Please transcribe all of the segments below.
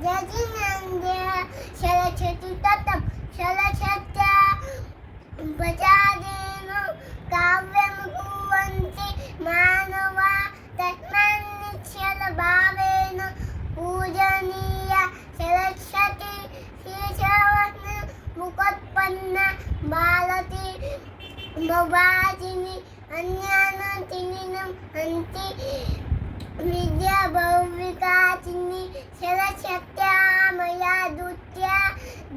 जजिनन्द्य शरचतु ततं शरचत्या प्रजादेन काव्यं कुर्वन्ति मानवा तस्मान्निश्चलभावेन पूजनीया सरस्वती शेषवस्न मुखोत्पन्ना मालती भवाजिनी अन्यानतिनिनं हन्ति विद्या भौविकाचिनी सरस्वत्या मया दूत्या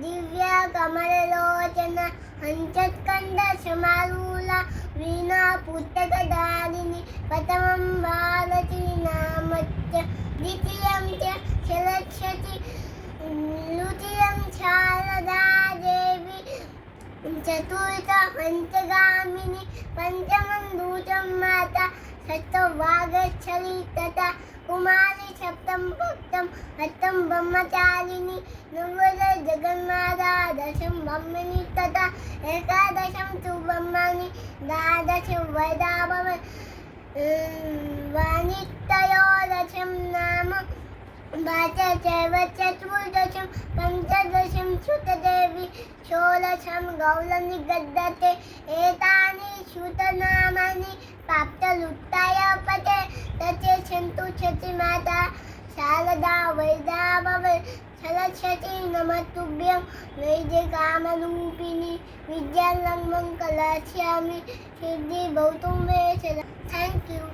दिव्या कमललोचना हंसत्कंद समारूला वीणा पुस्तकधारिणी प्रथमं भारती नामच्च द्वितीयं च सरस्वती तृतीयं शारदा देवी चतुर्थ हंसगामिनी पंचमं दूतं माता षष्ठं वागच्छली तथा कुमारी सप्तं भक्तं अष्टं ब्रह्मचारिणी नवम जगन्माता दशम ब्रह्मणि तथा एकादशं तु ब्रह्माणि द्वादश वेदा वाणित्रयोदशं नाम चैव चतुर्दशं पञ्चदशं श्रुतदेवी षोडशं गौरनिगद्यते एतानि श्रुतनामानि प्राप्तलुप्ताय पते तथे सन्तु माता शारदा वैदा सरस्वती नमस्तुभ्यं वैदिकामरूपिणी विद्यालङ्घं कलस्यामि सिद्धि भवतु मे सदा। Thank you.